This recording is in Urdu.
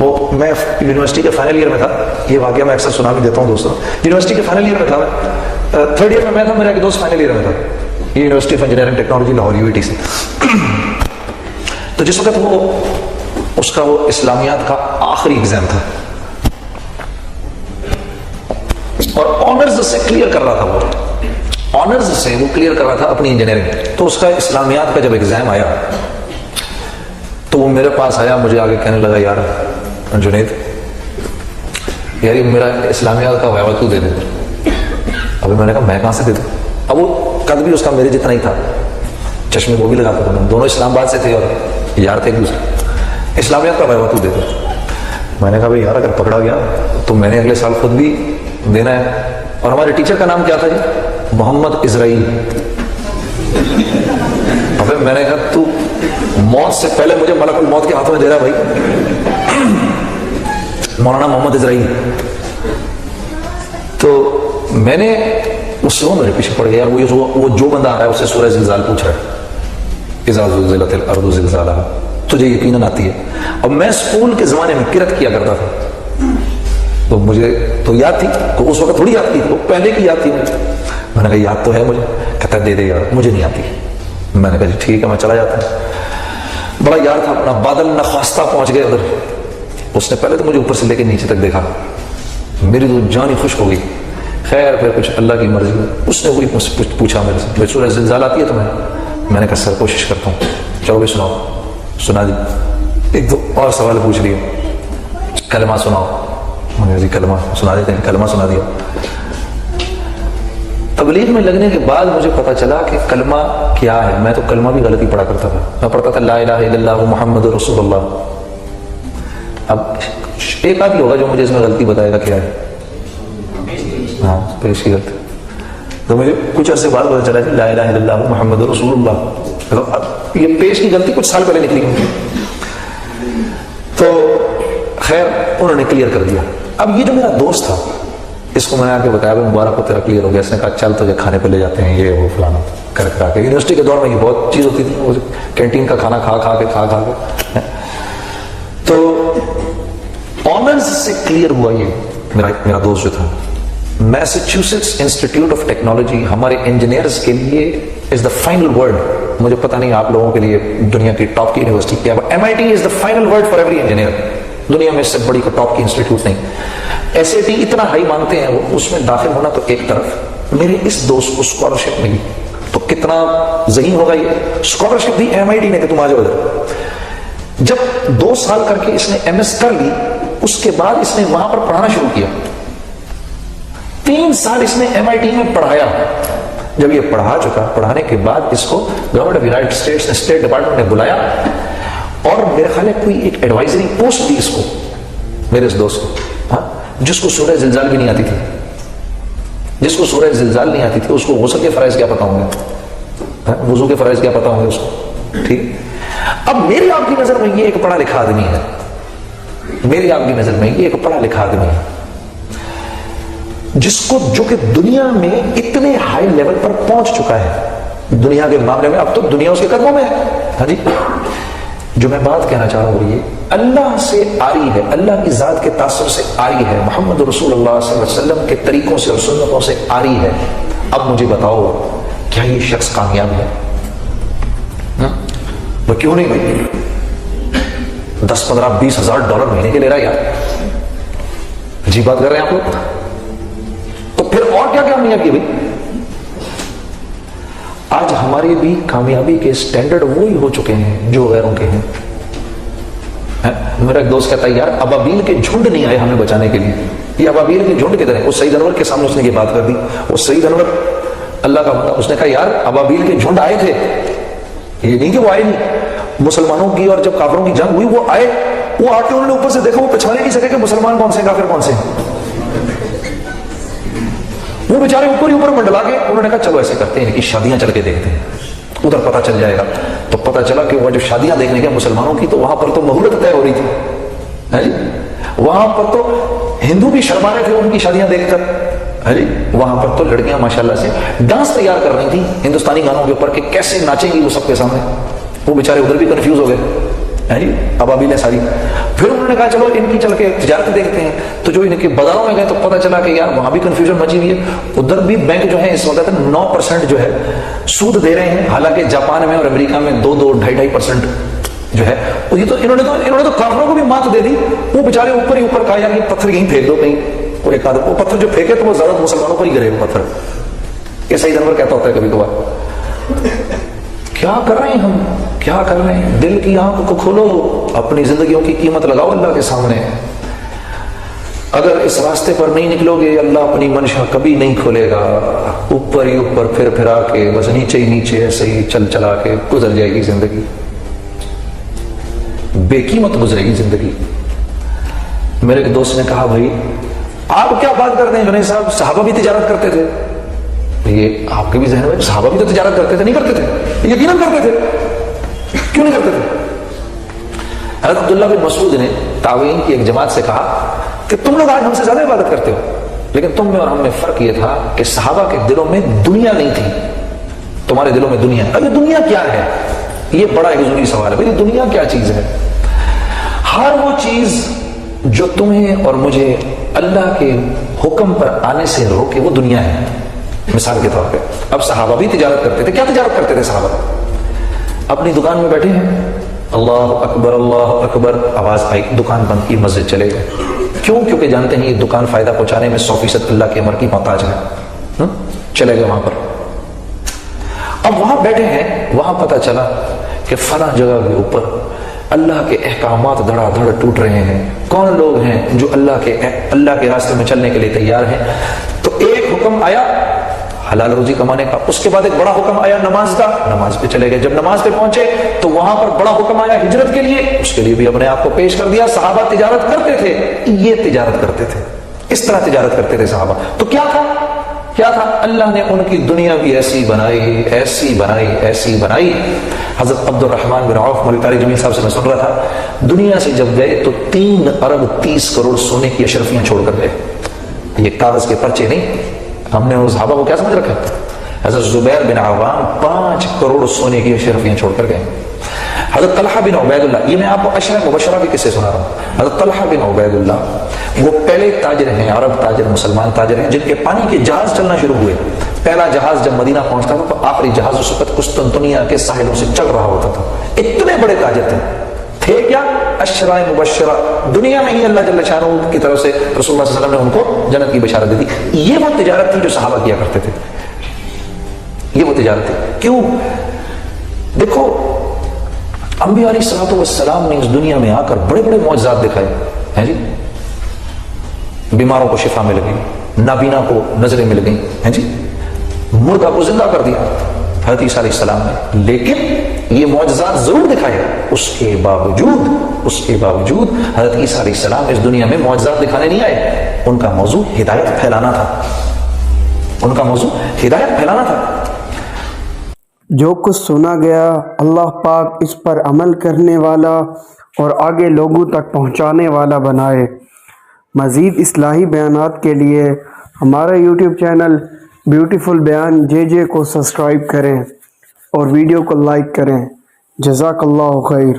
وہ میں یونیورسٹی کے فائنل ایئر میں تھا، یہ واقعہ میں اکثر سنا بھی دیتا ہوں دوستوں. یونیورسٹی کے فائنل ایئر میں تھا، میں تھرڈ ایئر میں تھا، میرا ایک دوست فائنل ایئر میں تھا، یہ university of engineering technology Lahore UIT سے. تو جس وقت وہ اس کا وہ اسلامیات کا آخری ایگزام تھا اور آنرز سے کلیئر کر رہا تھا، وہ آنرز سے وہ کلیئر کر رہا تھا اپنی انجینئرنگ. تو اس کا اسلامیات کا جب ایگزام آیا تو وہ میرے پاس آیا، مجھے آگے کہنے لگا یار جنید یار یہ میرا اسلامیات کا ویوا تو دے دے. ابھی میں نے کہا میں کہاں سے دے دوں. اب وہ قد بھی اس کا میرے جتنا ہی تھا، چشمے وہ بھی لگاتا تھا، دونوں اسلام آباد سے تھے اور یار تھے ایک دوسرے. اسلامیات کا ویوا تو دے دے. میں نے کہا بھائی یار اگر پکڑا گیا تو میں نے اگلے سال خود بھی دینا ہے. اور ہمارے ٹیچر کا نام کیا تھا جی؟ محمد اسرائیل. ابھی میں نے کہا تو موت سے پہلے مجھے ملک الموت کے ہاتھوں میں دے رہا بھائی. مولانا محمد اسرائیل. تو میں نے اس سے وہ میرے پیچھے پڑ گیا، وہ جو بندہ آ رہا ہے اسے سورہ زلزال پوچھ رہا ہے، اذا زلزلت الارض زلزالہا، تجھے یقیناً آتی ہے. اب میں اسکول کے زمانے میں کرت کیا کرتا تھا تو مجھے تو یاد تھی، تو اس وقت تھوڑی یاد تھی، وہ پہلے کی یاد تھی. میں نے کہا یاد تو ہے مجھے. کہتا دے دے یار مجھے نہیں آتی. میں نے کہا جی ٹھیک ہے میں چلا جاتا ہوں. بڑا یار تھا اپنا. بادل نخواستہ پہنچ گئے ادھر. اس نے پہلے تو مجھے اوپر سے لے کے نیچے تک دیکھا، میری تو جان ہی خوش ہو گئی. خیر پھر کچھ اللہ کی مرضی ہوئی. اس نے وہی مجھ سے پوچھا میرے سے سورہ زلزال آتی ہے تمہیں؟ میں نے کہا سر کوشش کرتا ہوں. چلو بھی سناؤ. سنا دی. ایک دو اور سوال پوچھ لیے. کلمہ سناؤ. میں نے کہا جی کلمہ سنا دیتے ہیں. کلمہ سنا دیا. تبلیغ میں لگنے کے بعد مجھے پتا چلا کہ کلمہ کیا ہے. میں تو کلمہ بھی غلطی پڑھا کرتا تھا. میں پڑھتا تھا لا الہ الا اللہ محمد رسول اللہ. اب ایک آدمی ہوگا جو مجھے اس میں غلطی بتائے گا کیا ہے. ہاں پیش کی غلطی. تو مجھے کچھ عرصے بعد پتا چلا کہ لا الہ الا اللہ محمد رسول اللہ. یہ پیش کی غلطی کچھ سال پہلے نکلی. تو خیر انہوں نے کلیئر کر دیا. اب یہ جو میرا دوست تھا اس کو میں نے آ کے بتایا مبارک کو تیرا کلیئر ہو گیا. اس نے کہا چل تجھے کھانے پہ لے جاتے ہیں یہ وہ فلانا کر کرا کے. یونیورسٹی کے دور میں یہ بہت چیز ہوتی تھی، کینٹین کا کھانا کھا کے. تو آنرز سے کلیئر ہوا یہ میرا دوست جو تھا. میساچیوسیٹس انسٹیٹیوٹ آف ٹیکنالوجی ہمارے انجینئرز کے لیے از دا فائنل ورڈ. مجھے پتہ نہیں آپ لوگوں کے لیے دنیا کی ٹاپ کی یونیورسٹی کیا ہے. MIT is the final word for every engineer. دنیا میں اس سے بڑی کو ٹاپ کی انسٹیٹیوٹ نہیں. SAT اتنا ہائی مانگتے ہیں وہ. اس میں داخل ہونا تو ایک طرف. میرے اس دوست کو اسکالرشپ ملی تو کتنا ذہین ہوگا یہ. اسکالرشپ دی MIT نے کہ تم آ جاؤ ادھر. جب 2 سال کر کے اس نے MS کر لی اس کے بعد اس نے وہاں پر پڑھانا شروع کیا. 3 سال اس نے MIT میں پڑھایا. جب یہ پڑھا چکا پڑھانے کے بعد اس کو گورنمنٹ آف یونائٹڈ اسٹیٹس نے اسٹیٹ ڈپارٹمنٹ نے بلایا اور میرے خیال ہے کوئی ایک ایڈوائزری پوسٹ دی اس کو میرے اس دوست کو. ہاں جس کو سورہ زلزال بھی نہیں آتی تھی، جس کو سورہ زلزال نہیں آتی تھی اس کو غسل کے فرائض کیا پتا ہوں گے، وضو کے فرائض کیا پتا ہوں گے اس کو. ٹھیک. اب میری آپ کی نظر میں یہ ایک پڑھا لکھا آدمی ہے. میری آپ کی نظر میں یہ ایک پڑھا لکھا آدمی ہے جس کو جو کہ دنیا میں اتنے ہائی لیول پر پہنچ چکا ہے دنیا کے معاملے میں. اب تو دنیا اس کے قدموں میں ہے. ہاں جی. جو میں بات کہنا چاہ رہا ہوں یہ اللہ سے آری ہے، اللہ کی ذات کے تاثر سے آری ہے، محمد رسول اللہ صلی اللہ علیہ وسلم کے طریقوں سے اور سنتوں سے آری ہے. اب مجھے بتاؤ کیا یہ شخص کامیاب ہے؟ وہ کیوں نہیں بھائی 10 15 20 ہزار ڈالر مہینے کے لے رہا ہے یار. عجیب بات کر رہے ہیں آپ لوگ. تو پھر اور کیا کامیابی ہے بھائی؟ آج ہمارے بھی کامیابی کے سٹینڈرڈ وہی ہو چکے ہیں جو غیروں کے ہیں. میرا ایک دوست کہتا ہے یار ابابیل کے جھنڈ نہیں آئے ہمیں بچانے کے لیے. یہ ابابیل کے جھنڈ کدھر ہے؟ وہ سعید انور کے سامنے اس نے یہ بات کر دی. وہ سعید انور اللہ کا بندہ اس نے کہا یار ابابیل کے جھنڈ آئے تھے. یہ نہیں کہ وہ آئے نہیں. مسلمانوں کی اور جب کافروں کی جنگ ہوئی وہ آئے. وہ آ کے انہوں نے اوپر سے دیکھا، وہ پہچانے نہیں سکے کہ مسلمان کون سے کافر کون سے. وہ بیچارے اوپر ہی اوپر منڈلا کے انہوں نے کہا چلو ایسے کرتے ہیں کہ شادیاں چل کے دیکھتے ہیں ادھر پتہ چل جائے گا. تو پتہ چلا کہ وہ جو شادیاں دیکھنے کے مسلمانوں کی تو وہاں پر تو مہورت طے ہو رہی تھی. جی وہاں پر تو ہندو بھی شرما رہے تھے ان کی شادیاں دیکھ کر. جی وہاں پر تو لڑکیاں ماشاءاللہ سے ڈانس تیار کر رہی تھی ہندوستانی گانوں کے اوپر کہ کیسے ناچیں گی وہ سب کے سامنے. وہ بیچارے ادھر بھی کنفیوز ہو گئے. ہے جی ابابیل ساری. پھر انہوں نے کہا چلو ان کی چل کے تجارت دیکھتے ہیں. تو جو ان کے بازاروں میں گئے تو پتہ چلا کہ یار وہاں بھی کنفیوژن مچی ہوئی ہے. ادھر بھی بینک جو ہے اس وقت 9% جو ہے سود دے رہے ہیں, حالانکہ جاپان میں اور امریکہ میں 2-2.5% جو ہے. یہ تو انہوں نے تو کافروں کو بھی مات دے دی. وہ بیچارے اوپر ہی اوپر کہا یار یہ پتھر یہیں پھینک دو کہیں, وہ ایک آدمی وہ پتھر جو پھینکے تو وہ زیادہ مسلمانوں پر ہی گرے وہ پتھر. یہ سعید انور کہتا ہوتا ہے کبھی کبھار. کیا کر رہے ہیں ہم, کیا کر رہے ہیں؟ دل کی آنکھ کو کھولو, اپنی زندگیوں کی قیمت لگاؤ اللہ کے سامنے. اگر اس راستے پر نہیں نکلو گے اللہ اپنی منشا کبھی نہیں کھولے گا. اوپر ہی اوپر پھر پھرا کے بس نیچے ہی نیچے ایسے ہی چلا کے گزر جائے گی زندگی, بے قیمت گزرے گی زندگی. میرے ایک دوست نے کہا بھائی آپ کیا بات کرتے ہیں جنید صاحب, صحابہ بھی تجارت کرتے تھے. یہ آپ کے بھی ذہن میں صحابہ بھی تو تجارت کرتے تھے, نہیں کرتے تھے؟ یقیناً کرتے تھے, کیوں نہیں کرتے تھے؟ حضرت عبداللہ بن مسعود نے تابعین کی ایک جماعت سے کہا کہ تم لوگ آج ہم سے زیادہ عبادت کرتے ہو, لیکن تم میں اور ہم میں فرق یہ تھا کہ صحابہ کے دلوں میں دنیا نہیں تھی, تمہارے دلوں میں دنیا. ابھی دنیا کیا ہے, یہ بڑا ایک ضروری سوال ہے. بھائی دنیا کیا چیز ہے؟ ہر وہ چیز جو تمہیں اور مجھے اللہ کے حکم پر آنے سے روکے وہ دنیا ہے. مثال کے طور پہ اب صحابہ بھی تجارت کرتے تھے. کیا تجارت کرتے تھے صحابہ؟ اپنی دکان میں بیٹھے ہیں, اللہ اکبر اللہ اکبر, آواز آئی, دکان بند کی, مسجد چلے گئے. کیوں؟ کیونکہ جانتے ہیں یہ دکان فائدہ پہنچانے میں 100% اللہ کے امر کی محتاج ہے. چلے گئے وہاں پر. اب وہاں بیٹھے ہیں, وہاں پتہ چلا کہ فلاں جگہ کے اوپر اللہ کے احکامات دھڑا دھڑ ٹوٹ رہے ہیں. کون لوگ ہیں جو اللہ کے راستے میں چلنے کے لیے تیار ہیں؟ تو ایک حکم آیا حلال روزی کمانے کا, اس کے بعد ایک بڑا حکم آیا نماز کا, نماز پہ چلے گئے. جب نماز پہ پہنچے تو وہاں پر بڑا حکم آیا ہجرت کے لیے, اس کے لیے بھی اپنے آپ کو پیش کر دیا. صحابہ تجارت کرتے تھے, یہ تجارت کرتے تھے, اس طرح تجارت کرتے تھے صحابہ. تو کیا تھا, کیا تھا؟ اللہ نے ان کی دنیا بھی ایسی بنائی, ایسی بنائی, ایسی بنائی. حضرت عبد الرحمن بن عوف ملتاری جمیل صاحب سے میں سن رہا تھا, دنیا سے جب گئے تو 3 ارب 30 کروڑ سونے کی اشرفیاں چھوڑ کر گئے. یہ کاغذ کے پرچے نہیں, ہم نے اس صحابہ کو کیا سمجھ رکھا ہے. حضرت زبیر بن عوام 5 کروڑ سونے کی اشرفیاں چھوڑ کر گئے. حضرت طلحہ بن عبید اللہ, یہ میں آپ کو اشرف مبشرہ بھی کسے سنا رہا ہوں. حضرت طلحہ بن عبید اللہ وہ پہلے تاجر ہیں, عرب تاجر, مسلمان تاجر ہیں, جن کے پانی کے جہاز چلنا شروع ہوئے. پہلا جہاز جب مدینہ پہنچتا تھا تو آخری جہاز اس وقت قسطنطنیہ کے ساحلوں سے چل رہا ہوتا تھا. اتنے بڑے تاجر تھے کیا؟ اشرائے مبشرہ, دنیا میں ہی اللہ جل شانہ کی طرف سے رسول اللہ صلی اللہ علیہ وسلم نے ان کو جنت کی بشارت دے دی. یہ وہ تجارت تھی جو صحابہ کیا کرتے تھے, یہ وہ تجارت تھی. کیوں؟ دیکھو انبیاء علیہ الصلوۃ والسلام نے اس دنیا میں آ کر بڑے بڑے معجزات دکھائے ہیں جی. بیماروں کو شفا مل گئی, نابینا کو نظریں مل گئی ہیں جی, مردہ کو زندہ کر دیا حضرت عیسیٰ علیہ السلام نے. لیکن یہ معجزات ضرور دکھائے, اس کے باوجود حضرت عیسیٰ علیہ السلام اس دنیا میں معجزات دکھانے نہیں آئے. ان کا موضوع ہدایت پھیلانا تھا, ان کا موضوع ہدایت پھیلانا تھا. جو کچھ سنا گیا اللہ پاک اس پر عمل کرنے والا اور آگے لوگوں تک پہنچانے والا بنائے. مزید اصلاحی بیانات کے لیے ہمارا یوٹیوب چینل بیوٹیفل بیان JJ کو سبسکرائب کریں اور ویڈیو کو لائک کریں. جزاک اللہ خیر.